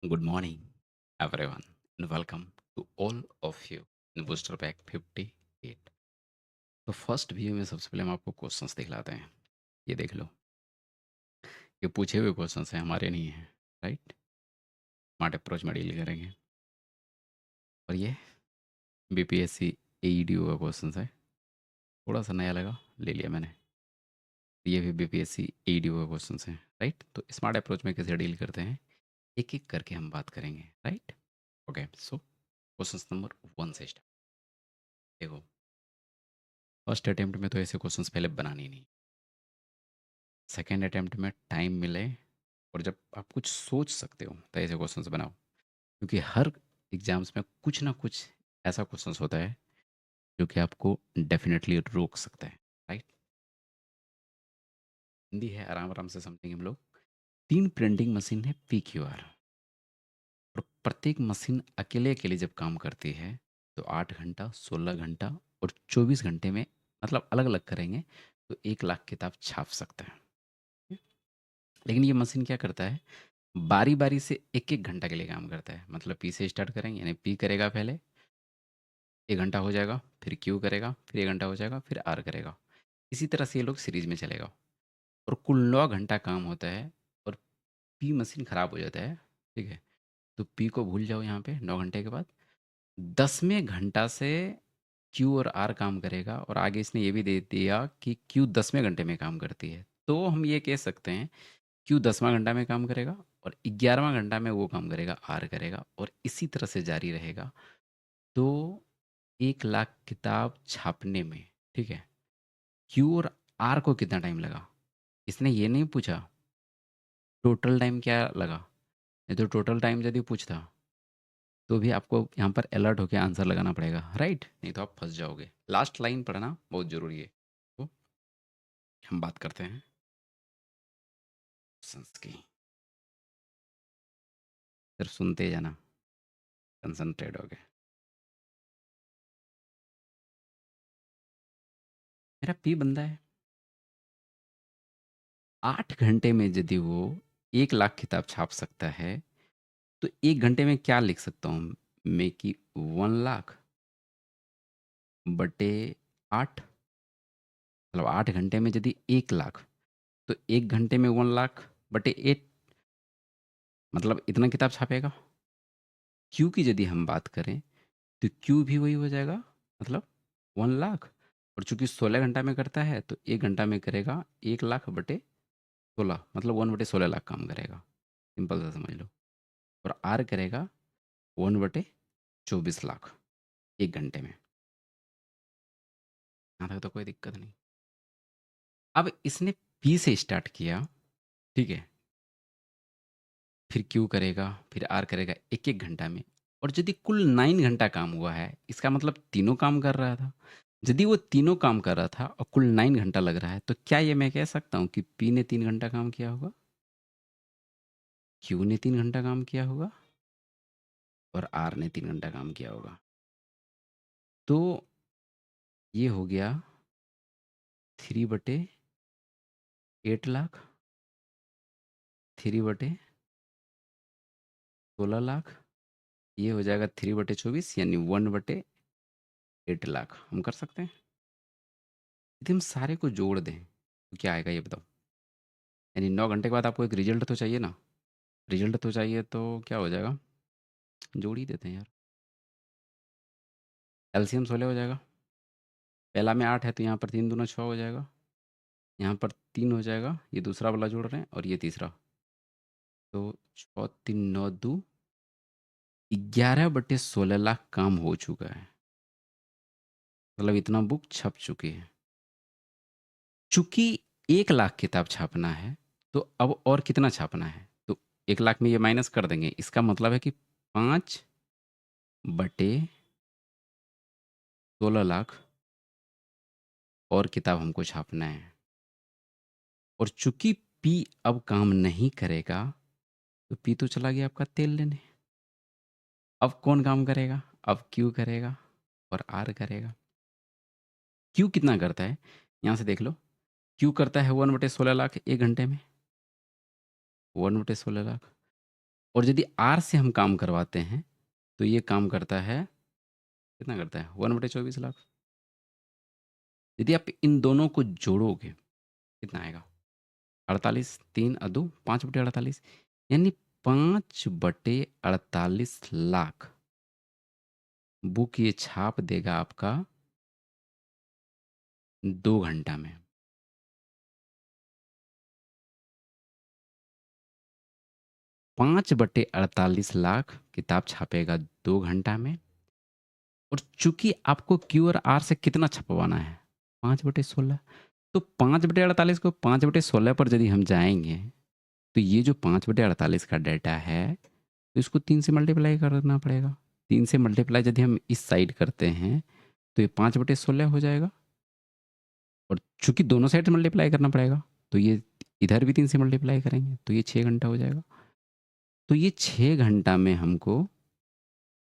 Good morning, everyone, and welcome to all of you in Booster Pack 58. तो first view में सबसे पहले हम आपको क्वेश्चंस दिखलाते हैं। ये देख लो, ये पूछे हुए क्वेश्चंस हैं, हमारे नहीं हैं, राइट? स्मार्ट अप्रोच में डील करेंगे। और ये बीपीएससी एईडीओ का क्वेश्चन है। थोड़ा सा नया लगा, ले लिया मैंने। ये भी बीपीएससी एईडीओ का क्वेश्चन है, राइट? तो स्मार्ट अप्रोच में कैसे डील करते हैं, एक एक करके हम बात करेंगे, right? Okay, so question number 1 से स्टार्ट। देखो, फर्स्ट अटेम्प्ट में तो ऐसे क्वेश्चंस पहले बनाने ही नहीं। सेकेंड अटेम्प्ट में टाइम मिले और जब आप कुछ सोच सकते हो तो ऐसे क्वेश्चंस बनाओ, क्योंकि हर एग्जाम्स में कुछ ना कुछ ऐसा क्वेश्चंस होता है जो कि आपको डेफिनेटली रोक सकता है, राइट? हिंदी है, आराम आराम से समझेंगे हम लोग। तीन प्रिंटिंग मशीन है PQR, और प्रत्येक मशीन अकेले अकेले जब काम करती है तो 8 घंटा, 16 घंटा और 24 घंटे में, मतलब अलग अलग करेंगे तो 1 लाख किताब छाप सकता है। लेकिन ये मशीन क्या करता है, बारी बारी से एक एक घंटा के लिए काम करता है। मतलब पी से स्टार्ट करेंगे, यानी पी करेगा पहले, 1 घंटा हो जाएगा, फिर क्यू करेगा, फिर 1 घंटा हो जाएगा, फिर आर करेगा। इसी तरह से ये लोग सीरीज में चलेगा, और कुल 9 घंटा काम होता है। और पी मशीन ख़राब हो जाता है, ठीक है? तो पी को भूल जाओ यहाँ पे 9 घंटे के बाद। 10वें घंटा से क्यू और आर काम करेगा, और आगे इसने ये भी दे दिया कि क्यू 10वें घंटे में काम करती है। तो हम ये कह सकते हैं क्यू 10वां घंटा में काम करेगा, और 11वां घंटा में वो काम करेगा, आर करेगा, और इसी तरह से जारी रहेगा। तो 1 लाख किताब छापने में, ठीक है, क्यू और आर को कितना टाइम लगा, इसने ये नहीं पूछा टोटल टाइम क्या लगा। नहीं तो टोटल टाइम यदि पूछता तो भी आपको यहाँ पर अलर्ट होकर आंसर लगाना पड़ेगा, राइट? नहीं तो आप फंस जाओगे। लास्ट लाइन पढ़ना बहुत ज़रूरी है। तो हम बात करते हैं क्वेश्चंस की। सिर्फ सुनते जाना, कंसंट्रेट हो गए। मेरा पी बंदा है, 8 घंटे में यदि वो 1 लाख किताब छाप सकता है, तो 1 घंटे में क्या लिख सकता हूँ मैं कि 1 लाख बटे 8। मतलब 8 घंटे में यदि 1 लाख, तो 1 घंटे में 1 लाख बटे 8, मतलब इतना किताब छापेगा। क्यू की यदि हम बात करें तो क्यू भी वही हो जाएगा, मतलब 1 लाख। और चूंकि 16 घंटा में करता है तो 1 घंटा में करेगा 1 लाख बटे 16, मतलब 1/16 लाख काम करेगा। सिंपल सा समझ लो। और आर करेगा 1/24 लाख 1 घंटे में। यहाँ तक तो कोई दिक्कत नहीं। अब इसने पी से स्टार्ट किया, ठीक है, फिर क्यू करेगा, फिर आर करेगा एक एक घंटा में। और यदि कुल 9 घंटा काम हुआ है, इसका मतलब तीनों काम कर रहा था। यदि वो तीनों काम कर रहा था और कुल 9 घंटा लग रहा है, तो क्या ये मैं कह सकता हूँ कि पी ने 3 घंटा काम किया होगा, क्यू ने 3 घंटा काम किया होगा, और आर ने 3 घंटा काम किया होगा। तो ये हो गया 3/8 लाख, 3/16 लाख, ये हो जाएगा 3/24, यानी 1/8 लाख। हम कर सकते हैं। यदि हम सारे को जोड़ दें तो क्या आएगा ये बताओ। यानी 9 घंटे के बाद आपको एक रिजल्ट तो चाहिए ना। रिजल्ट तो चाहिए, तो क्या हो जाएगा, जोड़ ही देते हैं यार। एलसीएम 16 हो जाएगा। पहला में 8 है तो यहाँ पर 3 दूना 6 हो जाएगा, यहाँ पर 3 हो जाएगा, ये दूसरा वाला जोड़ रहे हैं, और ये तीसरा। तो 6 3 9 2, 11/16 लाख काम हो चुका है। मतलब इतना बुक छप चुकी है। चूंकि 1 लाख किताब छापना है, तो अब और कितना छापना है, तो 1 लाख में ये माइनस कर देंगे। इसका मतलब है कि 5/16 लाख और किताब हमको छापना है। और चूंकि पी अब काम नहीं करेगा, तो पी तो चला गया आपका तेल लेने। अब कौन काम करेगा, अब क्यू करेगा और आर करेगा। क्यू कितना करता है, यहाँ से देख लो। क्यू करता है 1/16 लाख 1 घंटे में, 1/16 लाख। और यदि आर से हम काम करवाते हैं तो ये काम करता है, कितना करता है 1/24 लाख। यदि आप इन दोनों को जोड़ोगे कितना आएगा 48, 3 अदू 5/48, यानी 5/48 लाख बुक ये छाप देगा आपका 2 घंटा में। 5/48 लाख किताब छापेगा 2 घंटा में। और चूंकि आपको क्यू और आर से कितना छपवाना है 5/16, तो 5/48 को 5/16 पर यदि हम जाएंगे तो ये जो 5/48 का डाटा है तो इसको 3 से मल्टीप्लाई करना पड़ेगा। 3 से मल्टीप्लाई यदि हम इस साइड करते हैं तो ये 5/16 हो जाएगा। और चूंकि दोनों साइड से मल्टीप्लाई करना पड़ेगा तो ये इधर भी 3 से मल्टीप्लाई करेंगे तो ये 6 घंटा हो जाएगा। तो ये 6 घंटा में हमको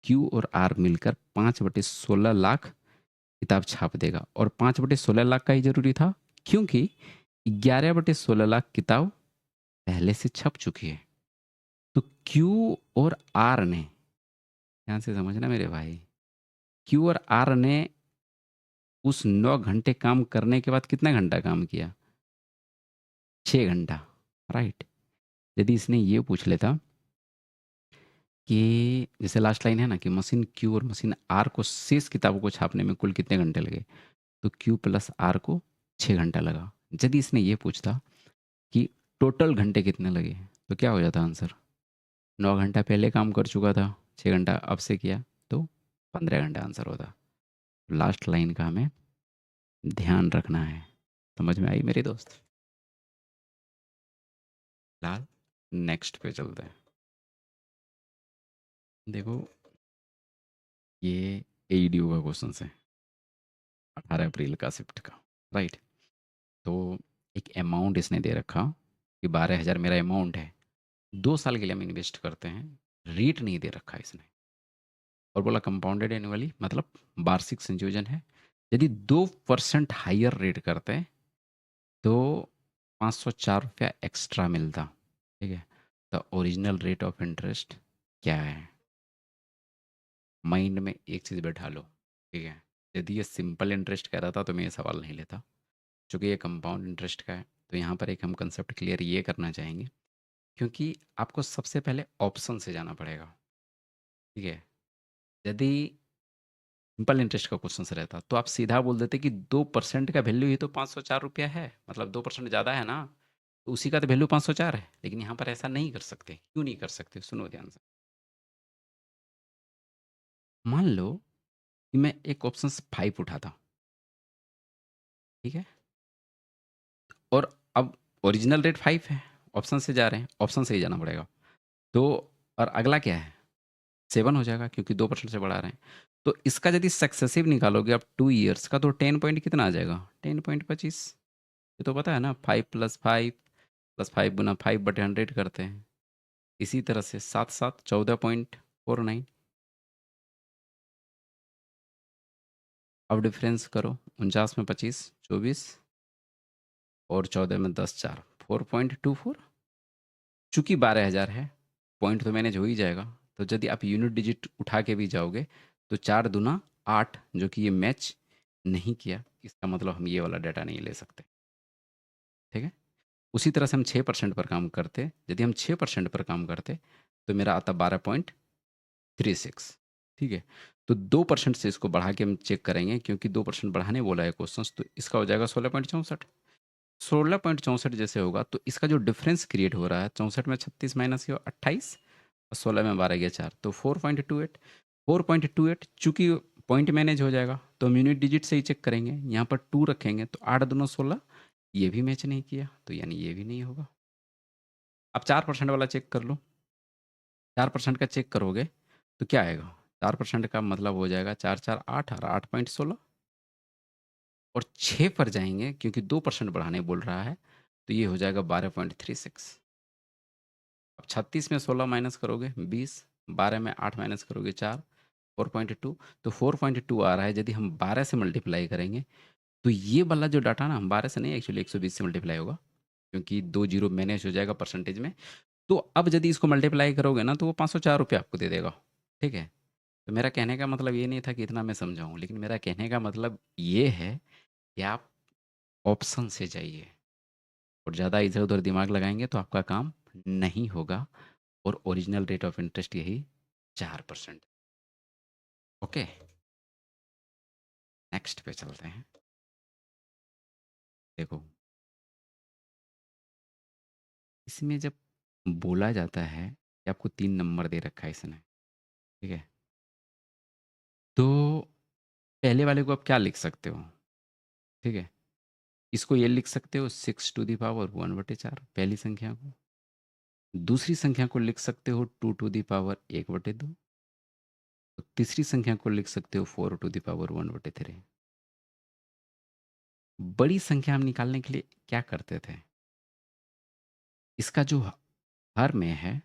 क्यू और आर मिलकर 5/16 लाख किताब छाप देगा। और 5/16 लाख का ही जरूरी था क्योंकि 11/16 लाख किताब पहले से छप चुकी है। तो क्यू और आर ने, ध्यान से समझना मेरे भाई, क्यू और आर ने उस 9 घंटे काम करने के बाद कितना घंटा काम किया 6 घंटा, राइट। यदि इसने ये पूछ लेता कि जैसे लास्ट लाइन है ना कि मशीन क्यू और मशीन आर को शेष किताबों को छापने में कुल कितने घंटे लगे, तो क्यू प्लस आर को 6 घंटा लगा। यदि इसने ये पूछता कि टोटल घंटे कितने लगे तो क्या हो जाता आंसर, 9 घंटा पहले काम कर चुका था, 6 घंटा अब से किया तो 15 घंटा आंसर होता। लास्ट लाइन का हमें ध्यान रखना है। समझ में आई मेरे दोस्त? फिलहाल नेक्स्ट पे चलते हैं। देखो ये एईडीओ का क्वेश्चन है 18 अप्रैल का शिफ्ट का, राइट। तो एक अमाउंट इसने दे रखा कि 12,000 मेरा अमाउंट है, 2 साल के लिए हम इन्वेस्ट करते हैं, रेट नहीं दे रखा इसने। और बोला कंपाउंडेड एनुअली मतलब वार्षिक संयोजन है। यदि 2% हायर रेट करते हैं तो 504 रुपया एक्स्ट्रा मिलता, ठीक है। तो ओरिजिनल रेट ऑफ इंटरेस्ट क्या है, माइंड में एक चीज़ बैठा लो, ठीक है। यदि ये सिंपल इंटरेस्ट कह रहा था तो मैं ये सवाल नहीं लेता, चूँकि ये कंपाउंड इंटरेस्ट का है। तो यहाँ पर एक हम कंसेप्ट क्लियर ये करना चाहेंगे, क्योंकि आपको सबसे पहले ऑप्शन से जाना पड़ेगा, ठीक है। यदि सिंपल इंटरेस्ट का क्वेश्चन से रहता तो आप सीधा बोल देते कि 2% का वैल्यू ही तो 504 रुपया है, मतलब 2% ज़्यादा है ना, तो उसी का तो वैल्यू 504 है। लेकिन यहाँ पर ऐसा नहीं कर सकते। क्यों नहीं कर सकते, सुनो ध्यान से। मान लो कि मैं एक ऑप्शन 5 उठाता, ठीक है। और अब ओरिजिनल रेट 5 है, ऑप्शन से जा रहे हैं, ऑप्शन से ही जाना पड़ेगा। तो और अगला क्या है 7 हो जाएगा क्योंकि 2% से बढ़ा रहे हैं। तो इसका यदि सक्सेसिव निकालोगे आप 2 ईयर्स का तो 10 पॉइंट कितना आ जाएगा 10.25। ये तो पता है ना, 5+5 गुना 5/100 करते हैं। इसी तरह से 7 7 14.49। अब डिफरेंस करो, 49 में 25 24 और 14 में 10 4 4.24। चूंकि 12,000 है, पॉइंट तो मैनेज हो ही जाएगा। तो यदि आप यूनिट डिजिट उठा के भी जाओगे तो 4 दूना 8, जो कि ये मैच नहीं किया, इसका मतलब हम ये वाला डाटा नहीं ले सकते, ठीक है। उसी तरह से हम 6% पर काम करते, यदि हम 6% पर काम करते तो मेरा आता 12.36, ठीक है। तो 2% से इसको बढ़ा के हम चेक करेंगे, क्योंकि 2% बढ़ाने बोला है क्वेश्चन, तो इसका हो जाएगा 16.64। 16.64 जैसे होगा तो इसका जो डिफरेंस क्रिएट हो रहा है, 64 में 36 माइनस किया 28 और 16 में 12 गया 4, तो 4.28। 4.28 चूंकि पॉइंट मैनेज हो जाएगा तो हम यूनिट डिजिट से ही चेक करेंगे। यहाँ पर 2 रखेंगे तो 8 दूना 16, ये भी मैच नहीं किया तो यानी ये भी नहीं होगा। अब 4% वाला चेक कर लो, 4% का चेक करोगे तो क्या आएगा, 4% का मतलब हो जाएगा 4 4 8 और 8.16। और 6 पर जाएंगे क्योंकि 2% बढ़ाने बोल रहा है, तो ये हो जाएगा 12.36। अब 36 में 16 माइनस करोगे 20, 12 में 8 माइनस करोगे 4, 4.2। तो 4.2 आ रहा है। यदि हम 12 से मल्टीप्लाई करेंगे तो ये वाला जो डाटा ना, हम 12 से नहीं, एक्चुअली 120 से मल्टीप्लाई होगा, क्योंकि 2 जीरो मैनेज हो जाएगा परसेंटेज में। तो अब यदि इसको मल्टीप्लाई करोगे ना तो वो 504 रुपये आपको दे देगा, ठीक है? तो मेरा कहने का मतलब ये नहीं था कि इतना मैं समझाऊँ, लेकिन मेरा कहने का मतलब ये है कि आप ऑप्शन से जाइए और ज़्यादा इधर-उधर दिमाग लगाएँगे तो आपका काम नहीं होगा और ओरिजिनल रेट ऑफ इंटरेस्ट यही 4%। ओके, नेक्स्ट पे चलते हैं। देखो, इसमें जब बोला जाता है कि आपको 3 नंबर दे रखा है इसने, ठीक है? तो पहले वाले को आप क्या लिख सकते हो, ठीक है? इसको ये लिख सकते हो 6 टू द पावर 1/4 पहली संख्या को। दूसरी संख्या को लिख सकते हो 2 टू द पावर 1/2। तो तीसरी संख्या को लिख सकते हो 4 टू द पावर 1/3। बड़ी संख्या हम निकालने के लिए क्या करते थे? इसका जो हर में है,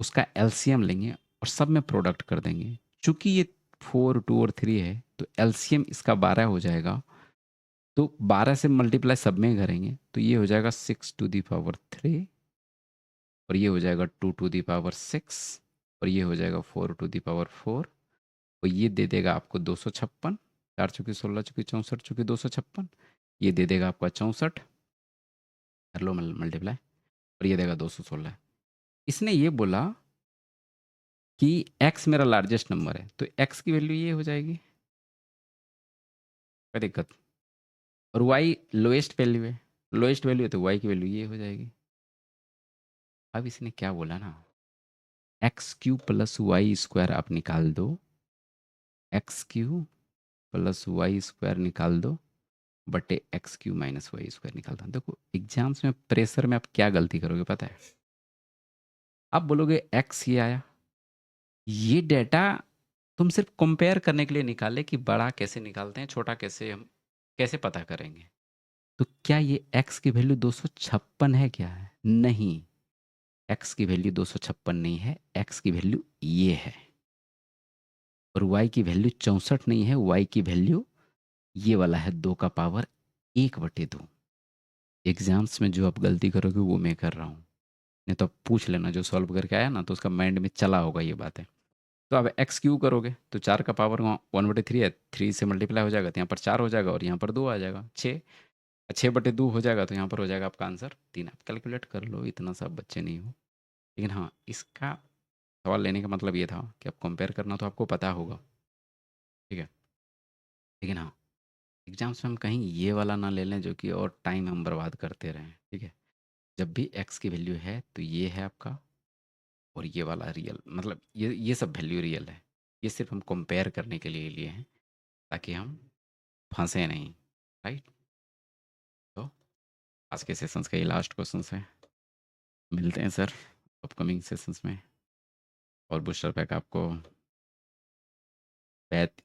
उसका एलसीएम लेंगे और सब में प्रोडक्ट कर देंगे। चूँकि ये 4, 2 और 3 है, तो एलसीएम इसका 12 हो जाएगा। तो 12 से मल्टीप्लाई सब में करेंगे, तो ये हो जाएगा 6 टू द पावर 3 और ये हो जाएगा 2 टू द पावर 6 और ये हो जाएगा 4 टू द पावर 4 और ये दे देगा आपको 256। 4 चौके 16 चौके 64 चौके 256। ये दे देगा आपका 64, कर लो मल्टीप्लाई, और ये देगा 216। इसने ये बोला कि एक्स मेरा लार्जेस्ट नंबर है, तो एक्स की वैल्यू ये हो जाएगी, कोई दिक्कत। और वाई लोएस्ट वैल्यू है, लोएस्ट वैल्यू है तो वाई की वैल्यू ये हो जाएगी। अब इसने क्या बोला ना, X Q plus Y square आप निकाल दो, X Q plus Y square निकाल दो बटे X Q minus Y square निकाल दो। देखो एग्जाम्स में प्रेशर में आप क्या गलती करोगे पता है? आप बोलोगे एक्स ये आया, ये डेटा तुम सिर्फ कंपेयर करने के लिए निकाले कि बड़ा कैसे निकालते हैं, छोटा कैसे, हम कैसे पता करेंगे। तो क्या ये x की वैल्यू 256 है क्या है? नहीं, x की वैल्यू 256 नहीं है, x की वैल्यू ये है। और y की वैल्यू 64 नहीं है, y की वैल्यू ये वाला है 2 का पावर 1/2। एग्जाम्स में जो आप गलती करोगे वो मैं कर रहा हूँ, नहीं तो आप पूछ लेना, जो सॉल्व करके आया ना तो उसका माइंड में चला होगा ये बातें। तो अब एक्स क्यू करोगे तो 4 का पावर 1/3 है, 3 से मल्टीप्लाई हो जाएगा तो यहाँ पर 4 हो जाएगा और यहाँ पर 2 आ जाएगा, 6। 6/2 हो जाएगा तो यहाँ पर हो जाएगा आपका आंसर 3। आप कैलकुलेट कर लो, इतना सब बच्चे नहीं हो। लेकिन हाँ, इसका सवाल लेने का मतलब ये था कि आप कंपेयर करना तो आपको पता होगा, ठीक है? लेकिन हाँ, एग्जाम्स में हम कहीं ये वाला ना ले लें जो कि और टाइम हम बर्बाद करते रहें, ठीक है? जब भी एक्स की वैल्यू है तो ये है आपका, और ये वाला रियल, मतलब ये सब वैल्यू रियल है। ये सिर्फ हम कंपेयर करने के लिए हैं, ताकि हम फंसे नहीं, राइट? तो आज के सेशंस का ये लास्ट क्वेश्चन है। मिलते हैं सर अपकमिंग सेशंस में। और बूस्टर पैक आपको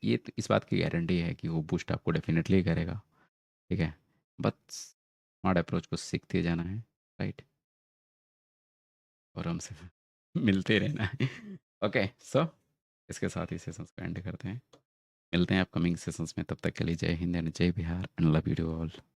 ये तो इस बात की गारंटी है कि वो बूस्ट आपको डेफिनेटली करेगा, ठीक है? बस स्मार्ट अप्रोच को सीखते जाना है, राइट? और हमसे मिलते रहना है। ओके, सो इसके साथ ही सेशंस को एंड करते हैं। मिलते हैं अपकमिंग सेशंस में, तब तक के लिए जय हिंद एंड जय Bihar and love you all.